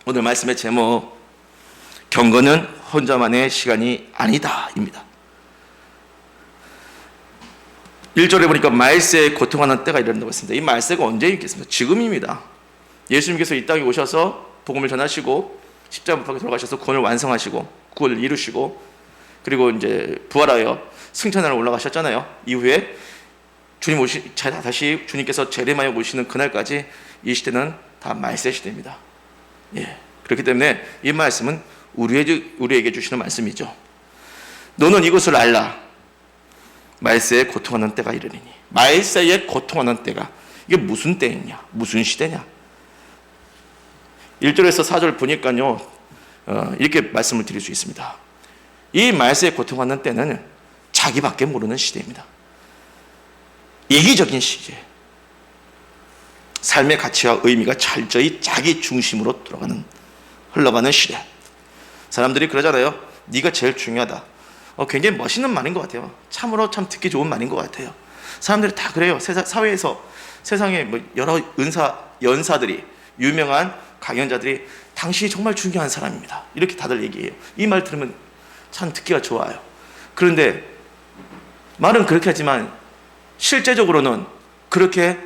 오늘 말씀의 제목, 경건은 혼자만의 시간이 아니다 입니다. 1절에 보니까 말세에 고통하는 때가 이른다고 했습니다. 이 말세가 언제 있겠습니까? 지금입니다. 예수님께서 이 땅에 오셔서 복음을 전하시고 십자가 못 박혀 돌아가셔서 구원을 완성하시고 구원을 이루시고 그리고 이제 부활하여 승천하러 올라가셨잖아요. 이후에 다시 주님께서 재림하여 오시는 그날까지 이 시대는 다 말세 시대입니다. 그렇기 때문에 이 말씀은 우리에게 주시는 말씀이죠. 너는 이것을 알라. 말세에 고통하는 때가 이르리니. 말세에 고통하는 때가, 이게 무슨 때이냐, 무슨 시대냐. 1절에서 4절 보니까요, 이렇게 말씀을 드릴 수 있습니다. 이 말세에 고통하는 때는 자기밖에 모르는 시대입니다. 이기적인 시대. 삶의 가치와 의미가 철저히 자기 중심으로 흘러가는 시대. 사람들이 그러잖아요. 네가 제일 중요하다. 굉장히 멋있는 말인 것 같아요. 참으로 참 듣기 좋은 말인 것 같아요. 사람들이 다 그래요. 사회에서 세상에 여러 연사들이, 유명한 강연자들이 당신이 정말 중요한 사람입니다. 이렇게 다들 얘기해요. 이 말 들으면 참 듣기가 좋아요. 그런데 말은 그렇게 하지만 실제적으로는 그렇게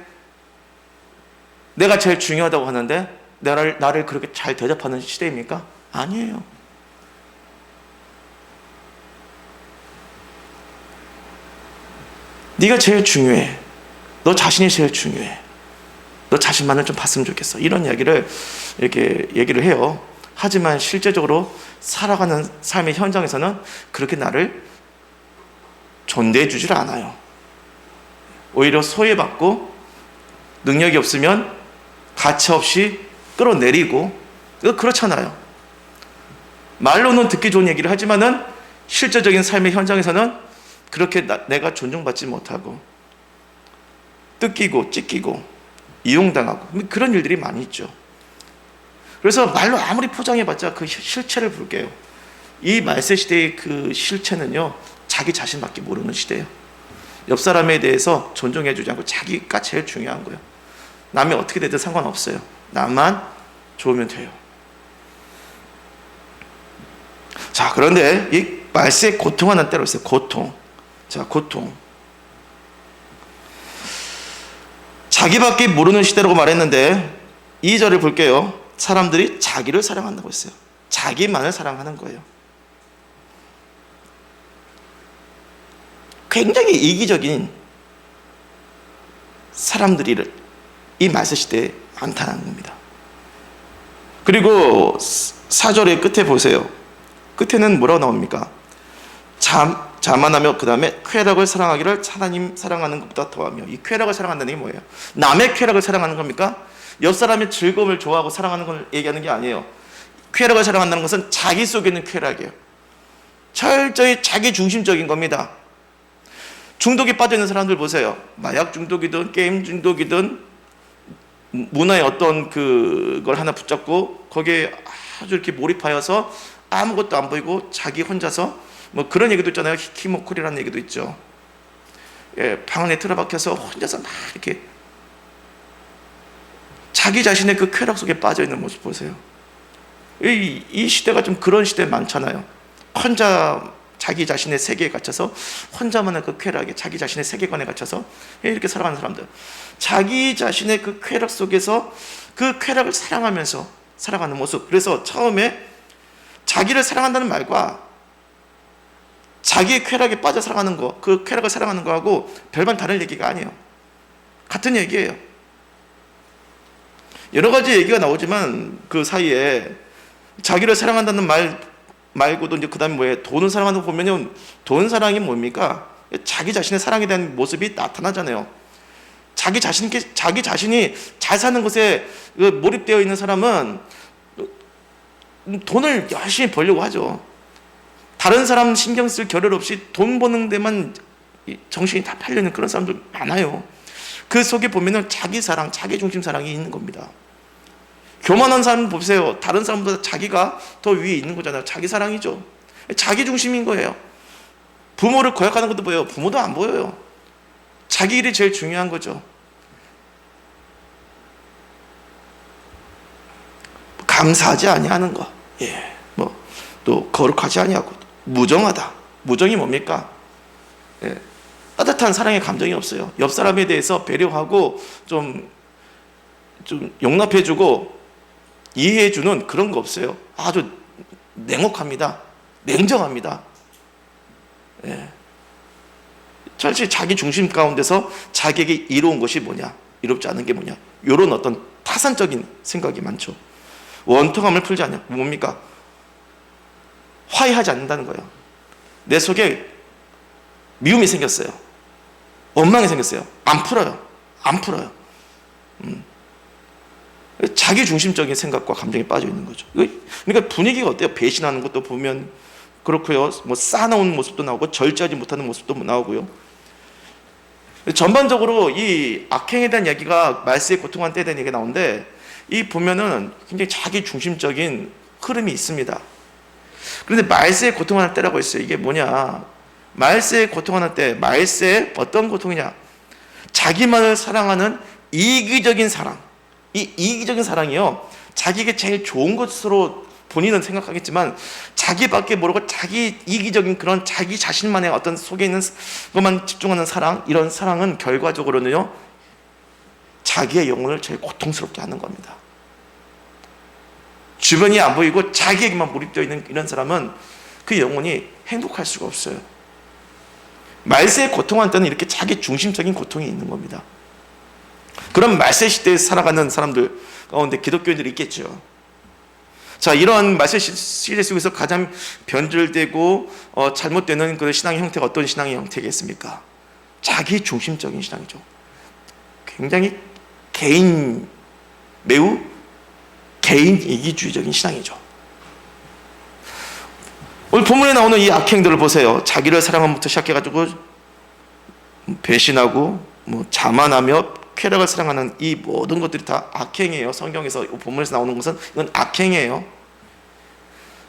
내가 제일 중요하다고 하는데 나를 그렇게 잘 대접하는 시대입니까? 아니에요. 네가 제일 중요해. 너 자신이 제일 중요해. 너 자신만을 좀 봤으면 좋겠어. 이런 이야기를 이렇게 얘기를 해요. 하지만 실제적으로 살아가는 삶의 현장에서는 그렇게 나를 존대해 주질 않아요. 오히려 소외받고 능력이 없으면 가치 없이 끌어내리고, 그렇잖아요. 말로는 듣기 좋은 얘기를 하지만은 실제적인 삶의 현장에서는 그렇게 내가 존중받지 못하고 뜯기고 찢기고 이용당하고 그런 일들이 많이 있죠. 그래서 말로 아무리 포장해봤자 그 실체를 볼게요. 이 말세 시대의 그 실체는요, 자기 자신밖에 모르는 시대예요. 옆 사람에 대해서 존중해주지 않고 자기가 제일 중요한 거예요. 남이 어떻게 되든 상관없어요. 나만 좋으면 돼요. 자, 그런데 이 말세에 고통하는 때로 있어요. 고통. 자, 고통. 자기밖에 모르는 시대라고 말했는데 2절을 볼게요. 사람들이 자기를 사랑한다고 했어요. 자기만을 사랑하는 거예요. 굉장히 이기적인 사람들이 이 말세 시대에 많다는 겁니다. 그리고 4절의 끝에 보세요. 끝에는 뭐라고 나옵니까? 자만하며 그 다음에 쾌락을 사랑하기를 하나님 사랑하는 것보다 더하며. 이 쾌락을 사랑한다는 게 뭐예요? 남의 쾌락을 사랑하는 겁니까? 옆 사람의 즐거움을 좋아하고 사랑하는 걸 얘기하는 게 아니에요. 쾌락을 사랑한다는 것은 자기 속에 있는 쾌락이에요. 철저히 자기 중심적인 겁니다. 중독에 빠져 있는 사람들 보세요. 마약 중독이든 게임 중독이든 문화의 어떤 그걸 하나 붙잡고 거기에 아주 이렇게 몰입하여서 아무것도 안 보이고 자기 혼자서 그런 얘기도 있잖아요. 히키모코리라는 얘기도 있죠. 방 안에 틀어박혀서 혼자서 막 이렇게 자기 자신의 그 쾌락 속에 빠져 있는 모습 보세요. 이 시대가 좀 그런 시대 많잖아요. 혼자 자기 자신의 세계에 갇혀서 혼자만의 그 쾌락에 자기 자신의 세계관에 갇혀서 이렇게 살아가는 사람들. 자기 자신의 그 쾌락 속에서 그 쾌락을 사랑하면서 살아가는 모습. 그래서 처음에 자기를 사랑한다는 말과 자기의 쾌락에 빠져 살아가는 거, 그 쾌락을 사랑하는 거하고 별반 다른 얘기가 아니에요. 같은 얘기예요. 여러 가지 얘기가 나오지만 그 사이에 자기를 사랑한다는 말 말고도 이제 그 다음에 뭐예요? 돈을 사랑하는 거 보면요, 돈 사랑이 뭡니까? 자기 자신의 사랑에 대한 모습이 나타나잖아요. 자기 자신이 잘 사는 것에 몰입되어 있는 사람은 돈을 열심히 벌려고 하죠. 다른 사람 신경 쓸 겨를 없이 돈 버는 데만 정신이 다 팔려있는 그런 사람들 많아요. 그 속에 보면은 자기 사랑, 자기 중심 사랑이 있는 겁니다. 교만한 사람 보세요. 다른 사람보다 자기가 더 위에 있는 거잖아요. 자기 사랑이죠. 자기 중심인 거예요. 부모를 거역하는 것도 보여요. 부모도 안 보여요. 자기 일이 제일 중요한 거죠. 감사하지 아니하는 것. 예. 또 거룩하지 아니하고 무정하다. 무정이 뭡니까? 예. 따뜻한 사랑의 감정이 없어요. 옆 사람에 대해서 배려하고 좀 용납해주고 이해해주는 그런 거 없어요. 아주 냉혹합니다. 냉정합니다. 예. 철저히 자기 중심 가운데서 자기에게 이로운 것이 뭐냐, 이롭지 않은 게 뭐냐, 이런 어떤 타산적인 생각이 많죠. 원통함을 풀지 않냐. 뭡니까? 화해하지 않는다는 거예요. 내 속에 미움이 생겼어요. 원망이 생겼어요. 안 풀어요. 안 풀어요. 자기 중심적인 생각과 감정에 빠져 있는 거죠. 그러니까 분위기가 어때요? 배신하는 것도 보면 그렇고요. 쌓아놓은 모습도 나오고 절제하지 못하는 모습도 나오고요. 전반적으로 이 악행에 대한 얘기가 말세의 고통한 때에 대한 얘기가 나오는데 이 보면은 굉장히 자기 중심적인 흐름이 있습니다. 그런데 말세의 고통하는 때라고 있어요. 이게 뭐냐? 말세의 고통하는 때, 말세의 어떤 고통이냐? 자기만을 사랑하는 이기적인 사랑. 이 이기적인 사랑이요, 자기에게 제일 좋은 것으로 본인은 생각하겠지만 자기밖에 모르고 자기 이기적인 그런 자기 자신만의 어떤 속에 있는 것만 집중하는 사랑, 이런 사랑은 결과적으로는요 자기의 영혼을 제일 고통스럽게 하는 겁니다. 주변이 안 보이고 자기에게만 몰입되어 있는 이런 사람은 그 영혼이 행복할 수가 없어요. 말세의 고통한 때는 이렇게 자기 중심적인 고통이 있는 겁니다. 그럼 말세 시대에 살아가는 사람들 가운데 기독교인들이 있겠죠. 자, 이런 말세 시대 속에서 가장 변질되고 잘못되는 그 신앙의 형태가 어떤 신앙의 형태겠습니까? 자기 중심적인 신앙이죠. 굉장히 매우 개인 이기주의적인 신앙이죠. 오늘 본문에 나오는 이 악행들을 보세요. 자기를 사랑함부터 시작해가지고 배신하고 자만하며 쾌락을 사랑하는 이 모든 것들이 다 악행이에요. 성경에서 본문에서 나오는 것은 이건 악행이에요.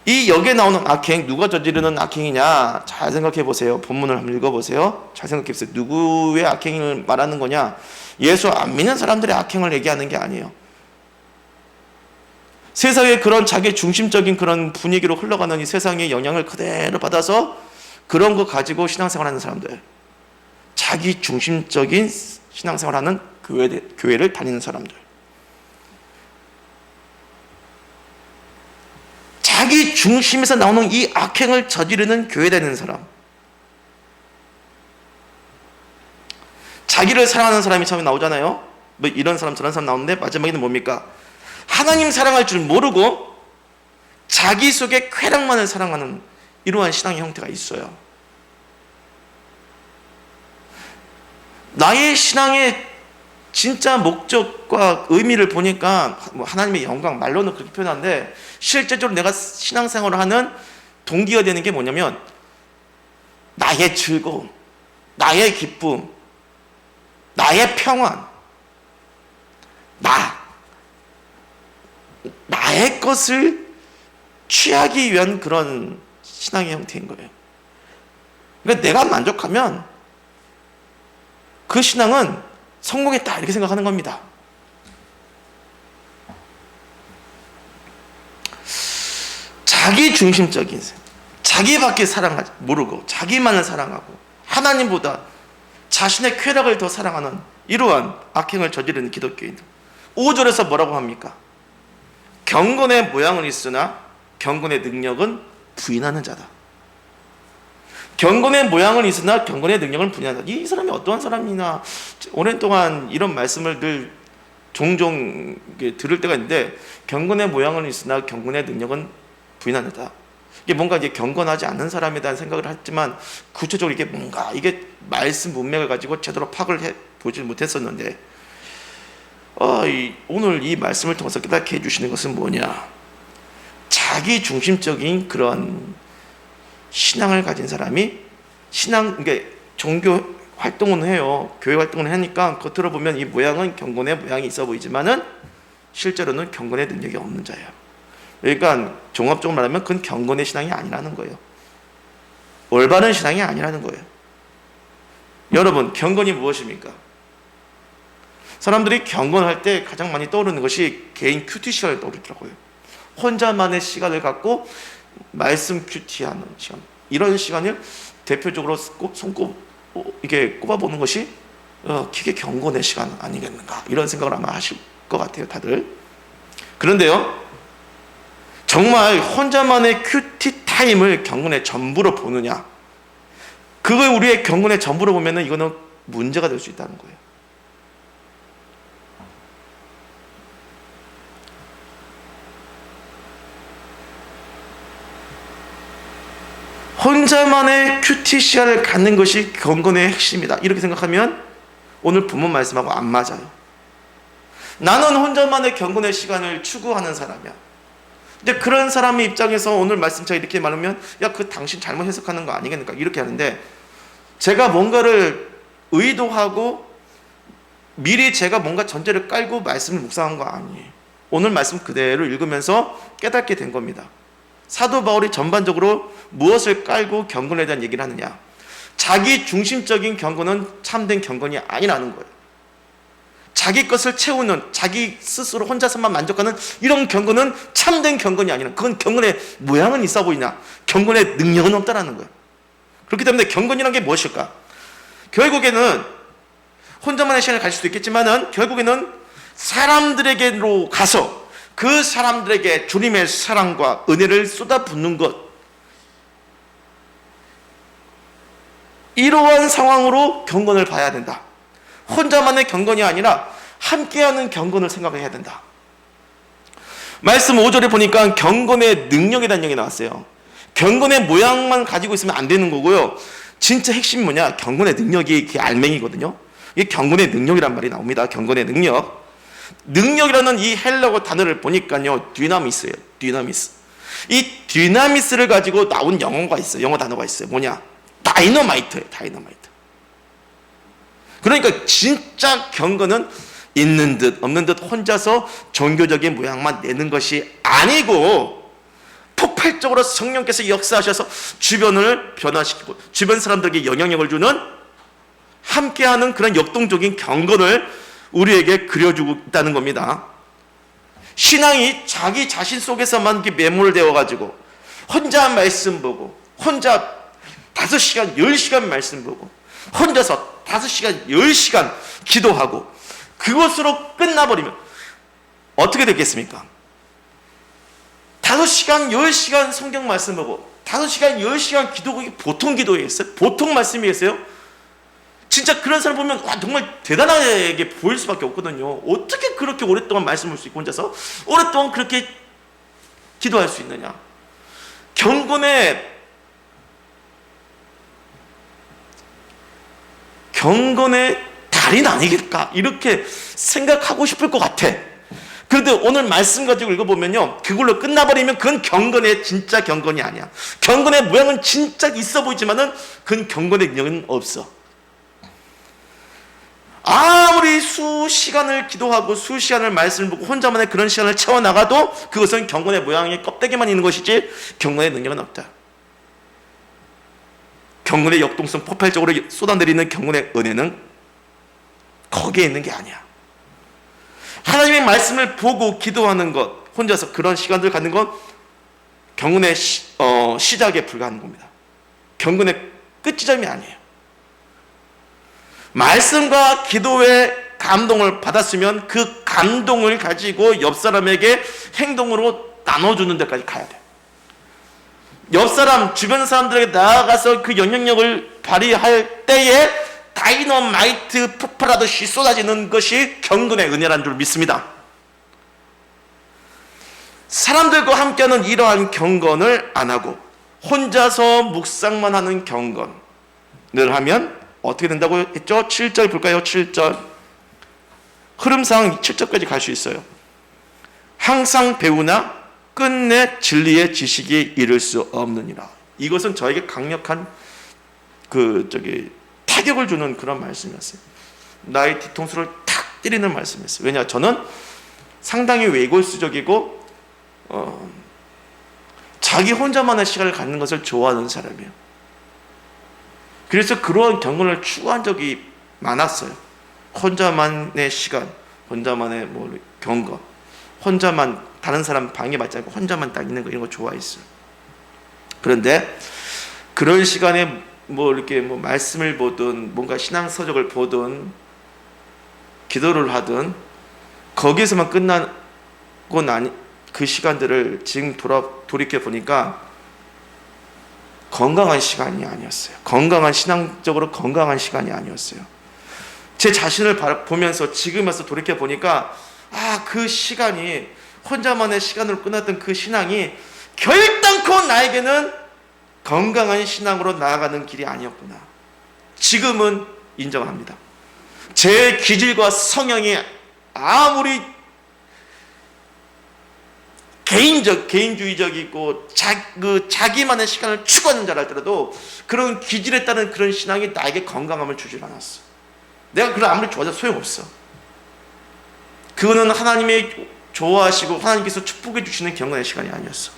이 여기에 나오는 악행, 누가 저지르는 악행이냐? 잘 생각해 보세요. 본문을 한번 읽어보세요. 잘 생각해 보세요. 누구의 악행을 말하는 거냐? 예수 안 믿는 사람들의 악행을 얘기하는 게 아니에요. 세상의 그런 자기 중심적인 그런 분위기로 흘러가는 이 세상의 영향을 그대로 받아서 그런 거 가지고 신앙생활하는 사람들, 자기 중심적인 신앙생활하는 교회를 다니는 사람들, 자기 중심에서 나오는 이 악행을 저지르는 교회 다니는 사람, 자기를 사랑하는 사람이 처음에 나오잖아요. 이런 사람 저런 사람 나오는데 마지막에는 뭡니까? 하나님 사랑할 줄 모르고 자기 속의 쾌락만을 사랑하는 이러한 신앙의 형태가 있어요. 나의 신앙의 진짜 목적과 의미를 보니까 하나님의 영광, 말로는 그렇게 표현하는데 실제적으로 내가 신앙생활을 하는 동기가 되는 게 뭐냐면 나의 즐거움, 나의 기쁨, 나의 평안, 나의 것을 취하기 위한 그런 신앙의 형태인 거예요. 그러니까 내가 만족하면 그 신앙은 성공했다 이렇게 생각하는 겁니다. 자기 중심적인, 자기밖에 사랑하지 모르고 자기만을 사랑하고 하나님보다 자신의 쾌락을 더 사랑하는 이러한 악행을 저지르는 기독교인들. 5절에서 뭐라고 합니까? 경건의 모양은 있으나 경건의 능력은 부인하는 자다. 경건의 모양은 있으나 경건의 능력을 부인하는 자다. 이 사람이 어떠한 사람이냐, 오랜 동안 이런 말씀을 늘 종종 들을 때가 있는데, 경건의 모양은 있으나 경건의 능력은 부인하는 자다. 이게 뭔가 이제 경건하지 않는 사람에 대한 생각을 했지만 구체적으로 이게 뭔가 이게 말씀 문맥을 가지고 제대로 파악을 보지 못했었는데 오늘 이 말씀을 통해서 깨닫게 해주시는 것은 뭐냐? 자기 중심적인 그런 신앙을 가진 사람이 이게 종교 활동은 해요. 교회 활동을 하니까 겉으로 보면 이 모양은 경건의 모양이 있어 보이지만은 실제로는 경건의 능력이 없는 자예요. 그러니까 종합적으로 말하면 그건 경건의 신앙이 아니라는 거예요. 올바른 신앙이 아니라는 거예요. 여러분, 경건이 무엇입니까? 사람들이 경건할 때 가장 많이 떠오르는 것이 개인 큐티시를 떠오르더라고요. 혼자만의 시간을 갖고 말씀 큐티하는 시간, 이런 시간을 대표적으로 이게 꼽아보는 것이 기계 경건의 시간 아니겠는가, 이런 생각을 아마 하실 것 같아요, 다들. 그런데요, 정말 혼자만의 큐티 타임을 경건의 전부로 보느냐, 그걸 우리의 경건의 전부로 보면은 이거는 문제가 될 수 있다는 거예요. 혼자만의 큐티 시간을 갖는 것이 경건의 핵심이다, 이렇게 생각하면 오늘 본문 말씀하고 안 맞아요. 나는 혼자만의 경건의 시간을 추구하는 사람이야. 근데 그런 사람의 입장에서 오늘 말씀 제가 이렇게 말하면, 야, 그 당신 잘못 해석하는 거 아니겠는가, 이렇게 하는데, 제가 뭔가를 의도하고 미리 제가 뭔가 전제를 깔고 말씀을 묵상한 거 아니에요. 오늘 말씀 그대로 읽으면서 깨닫게 된 겁니다. 사도 바울이 전반적으로 무엇을 깔고 경건에 대한 얘기를 하느냐, 자기 중심적인 경건은 참된 경건이 아니라는 거예요. 자기 것을 채우는, 자기 스스로 혼자서만 만족하는 이런 경건은 참된 경건이 아니라, 그건 경건의 모양은 있어 보이냐, 경건의 능력은 없다라는 거예요. 그렇기 때문에 경건이란 게 무엇일까? 결국에는 혼자만의 시간을 가질 수도 있겠지만은, 결국에는 사람들에게로 가서 그 사람들에게 주님의 사랑과 은혜를 쏟아붓는 것, 이러한 상황으로 경건을 봐야 된다. 혼자만의 경건이 아니라 함께하는 경건을 생각해야 된다. 말씀 5절에 보니까 경건의 능력에 대한 얘기 나왔어요. 경건의 모양만 가지고 있으면 안 되는 거고요, 진짜 핵심이 뭐냐, 경건의 능력이 그 알맹이거든요. 이게 경건의 능력이란 말이 나옵니다. 경건의 능력. 능력이라는 이 헬라어 단어를 보니까요, 디나미스예요. 디나미스. 이 디나미스를 가지고 나온 영어가 있어요. 영어 단어가 있어요. 뭐냐? 다이너마이트예요. 다이너마이트. 그러니까 진짜 경건은 있는 듯 없는 듯 혼자서 종교적인 모양만 내는 것이 아니고, 폭발적으로 성령께서 역사하셔서 주변을 변화시키고 주변 사람들에게 영향력을 주는, 함께하는 그런 역동적인 경건을 우리에게 그려주고 있다는 겁니다. 신앙이 자기 자신 속에서만 매몰되어 가지고 혼자 말씀 보고, 혼자 5시간 10시간 말씀 보고, 혼자서 5시간 10시간 기도하고, 그것으로 끝나버리면 어떻게 되겠습니까? 5시간 10시간 성경 말씀 보고 5시간 10시간 기도가 보통 기도였어요? 보통 말씀이겠어요? 진짜 그런 사람 보면 와, 정말 대단하게 보일 수밖에 없거든요. 어떻게 그렇게 오랫동안 말씀 볼 수 있고 혼자서 오랫동안 그렇게 기도할 수 있느냐. 경건의 달인 아니겠까, 이렇게 생각하고 싶을 것 같아. 그런데 오늘 말씀 가지고 읽어보면요, 그걸로 끝나버리면 그건 경건의 진짜 경건이 아니야. 경건의 모양은 진짜 있어 보이지만은 그건 경건의 능력은 없어. 아무리 수시간을 기도하고 수시간을 말씀을 보고 혼자만의 그런 시간을 채워나가도 그것은 경건의 모양의 껍데기만 있는 것이지 경건의 능력은 없다. 경건의 역동성 폭발적으로 쏟아내리는 경건의 은혜는 거기에 있는 게 아니야. 하나님의 말씀을 보고 기도하는 것, 혼자서 그런 시간들을 갖는 건 경건의 시작에 불과한 겁니다. 경건의 끝지점이 아니에요. 말씀과 기도의 감동을 받았으면 그 감동을 가지고 옆 사람에게 행동으로 나눠주는 데까지 가야 돼. 옆 사람, 주변 사람들에게 나아가서 그 영향력을 발휘할 때에 다이너마이트 폭발하듯이 쏟아지는 것이 경건의 은혜라는 줄 믿습니다. 사람들과 함께하는 이러한 경건을 안 하고 혼자서 묵상만 하는 경건을 하면 어떻게 된다고 했죠? 7절 볼까요? 7절. 흐름상 7절까지 갈 수 있어요. 항상 배우나 끝내 진리의 지식이 이를 수 없느니라. 이것은 저에게 강력한 타격을 주는 그런 말씀이었어요. 나의 뒤통수를 탁 때리는 말씀이었어요. 왜냐, 저는 상당히 외골수적이고 자기 혼자만의 시간을 갖는 것을 좋아하는 사람이에요. 그래서 그러한 경건을 추구한 적이 많았어요. 혼자만의 시간, 혼자만의 경건, 혼자만 다른 사람 방해받지 않고 혼자만 딱 있는 거, 이런 거 좋아했어요. 그런데 그런 시간에 뭐 이렇게 뭐 말씀을 보든 뭔가 신앙 서적을 보든 기도를 하든 거기에서만 끝나고 난 그 시간들을 지금 돌이켜 보니까 건강한 시간이 아니었어요. 건강한, 신앙적으로 건강한 시간이 아니었어요. 제 자신을 보면서 지금 와서 돌이켜 보니까 그 시간이, 혼자만의 시간으로 끝났던 그 신앙이 결단코 나에게는 건강한 신앙으로 나아가는 길이 아니었구나. 지금은 인정합니다. 제 기질과 성향이 아무리 개인주의적이고 자기만의 시간을 추구하는 자라 할지라도 그런 기질에 따른 그런 신앙이 나에게 건강함을 주질 않았어. 내가 그걸 아무리 좋아해도 소용없어. 그거는 하나님의 좋아하시고 하나님께서 축복해 주시는 경건의 시간이 아니었어.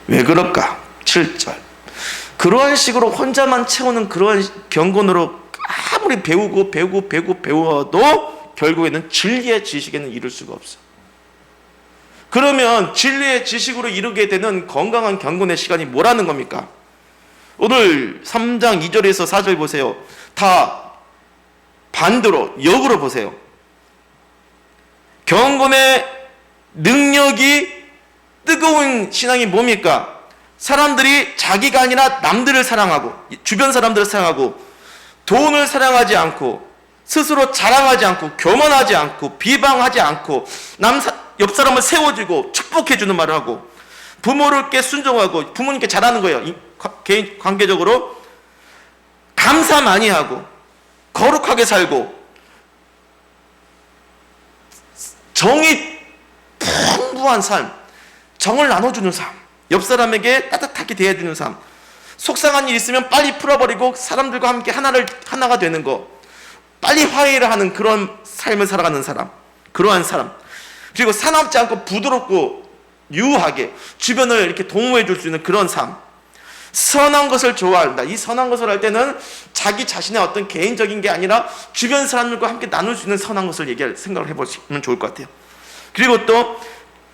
왜 그럴까? 7절. 그러한 식으로 혼자만 채우는 그러한 경건으로 아무리 배워도 결국에는 진리의 지식에는 이룰 수가 없어. 그러면 진리의 지식으로 이루게 되는 건강한 경건의 시간이 뭐라는 겁니까? 오늘 3장 2절에서 4절 보세요. 다 반대로 역으로 보세요. 경건의 능력이 뜨거운 신앙이 뭡니까? 사람들이 자기가 아니라 남들을 사랑하고, 주변 사람들을 사랑하고, 돈을 사랑하지 않고, 스스로 자랑하지 않고, 교만하지 않고, 비방하지 않고, 옆 사람을 세워주고 축복해주는 말을 하고, 부모님께 순종하고 부모님께 잘하는 거예요. 개인 관계적으로 감사 많이 하고 거룩하게 살고 정이 풍부한 삶, 정을 나눠주는 삶, 옆 사람에게 따뜻하게 대해주는 삶, 속상한 일 있으면 빨리 풀어버리고 사람들과 함께 하나가 되는 거, 빨리 화해를 하는 그런 삶을 살아가는 사람, 그러한 사람, 그리고 사납지 않고 부드럽고 유하게 주변을 이렇게 동호해 줄 수 있는 그런 삶, 선한 것을 좋아한다. 이 선한 것을 할 때는 자기 자신의 어떤 개인적인 게 아니라 주변 사람들과 함께 나눌 수 있는 선한 것을 생각을 해보시면 좋을 것 같아요. 그리고 또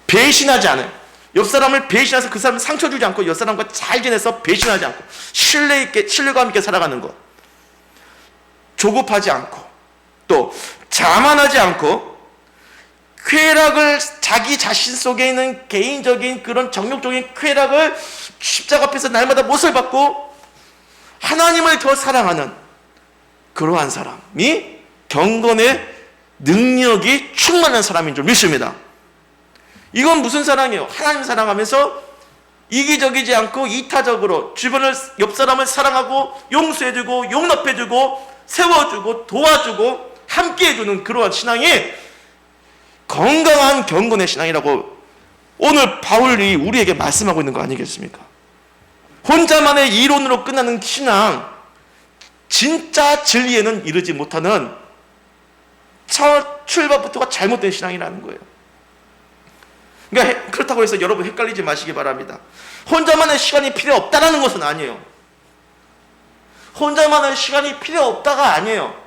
배신하지 않아요. 옆 사람을 배신해서 그 사람을 상처 주지 않고 옆 사람과 잘 지내서 배신하지 않고 신뢰감 있게 살아가는 것, 조급하지 않고 또 자만하지 않고 쾌락을, 자기 자신 속에 있는 개인적인 그런 정욕적인 쾌락을 십자가 앞에서 날마다 못을 받고 하나님을 더 사랑하는 그러한 사람이 경건의 능력이 충만한 사람인 줄 믿습니다. 이건 무슨 사랑이에요? 하나님 사랑하면서 이기적이지 않고 이타적으로 주변을, 옆 사람을 사랑하고 용서해주고 용납해주고 세워주고 도와주고 함께해주는 그러한 신앙이 건강한 경건의 신앙이라고 오늘 바울이 우리에게 말씀하고 있는 거 아니겠습니까? 혼자만의 이론으로 끝나는 신앙, 진짜 진리에는 이르지 못하는 첫 출발부터가 잘못된 신앙이라는 거예요. 그러니까 그렇다고 해서 여러분 헷갈리지 마시기 바랍니다. 혼자만의 시간이 필요 없다는 것은 아니에요. 혼자만의 시간이 필요 없다가 아니에요.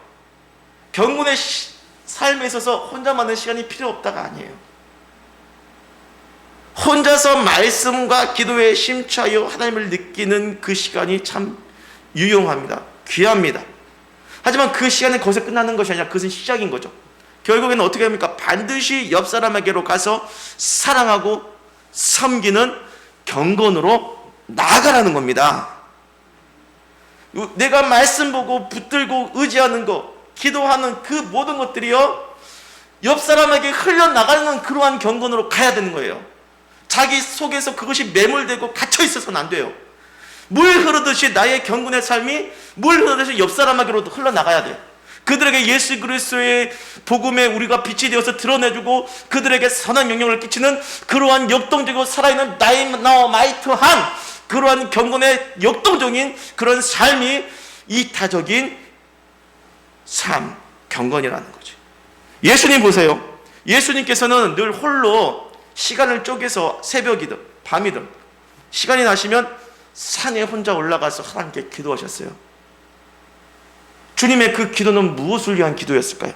경건의 삶에 있어서 혼자만의 시간이 필요 없다가 아니에요. 혼자서 말씀과 기도에 심취하여 하나님을 느끼는 그 시간이 참 유용합니다. 귀합니다. 하지만 그 시간은 거기서 끝나는 것이 아니라 그것은 시작인 거죠. 결국에는 어떻게 합니까? 반드시 옆 사람에게로 가서 사랑하고 섬기는 경건으로 나아가라는 겁니다. 내가 말씀 보고 붙들고 의지하는 것, 기도하는 그 모든 것들이요, 옆 사람에게 흘러나가는 그러한 경건으로 가야 되는 거예요. 자기 속에서 그것이 매몰되고 갇혀 있어서는 안 돼요. 물 흐르듯이 나의 경건의 삶이 물 흐르듯이 옆 사람에게로 흘러나가야 돼. 그들에게 예수 그리스도의 복음에 우리가 빛이 되어서 드러내주고 그들에게 선한 영향을 끼치는 그러한 역동적이고 살아있는 다이너마이트한 그러한 경건의 역동적인 그런 삶이 이타적인 삶, 경건이라는 거죠. 예수님 보세요. 예수님께서는 늘 홀로 시간을 쪼개서 새벽이든 밤이든 시간이 나시면 산에 혼자 올라가서 하나님께 기도하셨어요. 주님의 그 기도는 무엇을 위한 기도였을까요?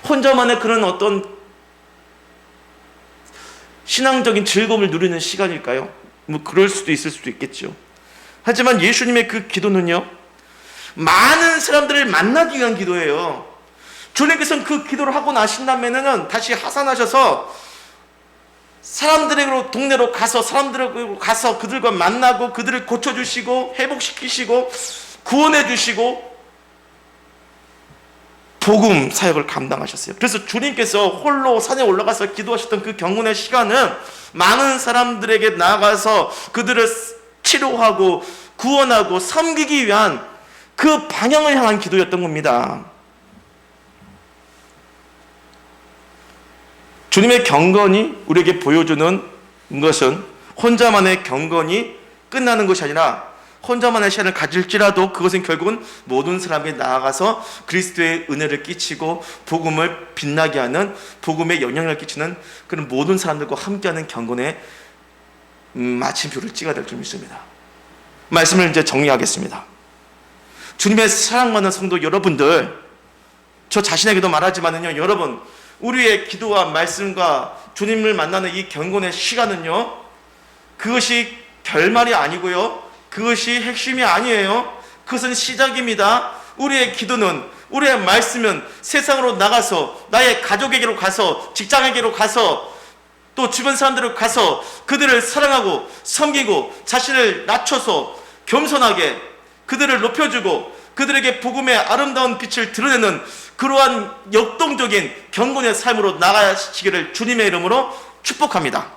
혼자만의 그런 어떤 신앙적인 즐거움을 누리는 시간일까요? 뭐 그럴 수도 있을 수도 있겠죠. 하지만 예수님의 그 기도는요, 많은 사람들을 만나기 위한 기도예요. 주님께서는 그 기도를 하고 나신 다음에는 다시 하산하셔서 사람들에게로 동네로 가서 사람들에게로 가서 그들과 만나고 그들을 고쳐주시고 회복시키시고 구원해주시고 복음 사역을 감당하셨어요. 그래서 주님께서 홀로 산에 올라가서 기도하셨던 그 경건의 시간은 많은 사람들에게 나아가서 그들을 치료하고 구원하고 섬기기 위한 그 방향을 향한 기도였던 겁니다. 주님의 경건이 우리에게 보여주는 것은 혼자만의 경건이 끝나는 것이 아니라 혼자만의 시간을 가질지라도 그것은 결국은 모든 사람에게 나아가서 그리스도의 은혜를 끼치고 복음을 빛나게 하는, 복음에 영향을 끼치는 그런 모든 사람들과 함께하는 경건의 마침표를 찍어야 될 줄 믿습니다. 말씀을 이제 정리하겠습니다. 주님의 사랑받는 성도 여러분들, 저 자신에게도 말하지만은요, 여러분, 우리의 기도와 말씀과 주님을 만나는 이 경건의 시간은요, 그것이 결말이 아니고요, 그것이 핵심이 아니에요. 그것은 시작입니다. 우리의 기도는, 우리의 말씀은 세상으로 나가서 나의 가족에게로 가서 직장에게로 가서 또 주변 사람들로 가서 그들을 사랑하고 섬기고 자신을 낮춰서 겸손하게 그들을 높여주고 그들에게 복음의 아름다운 빛을 드러내는 그러한 역동적인 경건의 삶으로 나가시기를 주님의 이름으로 축복합니다.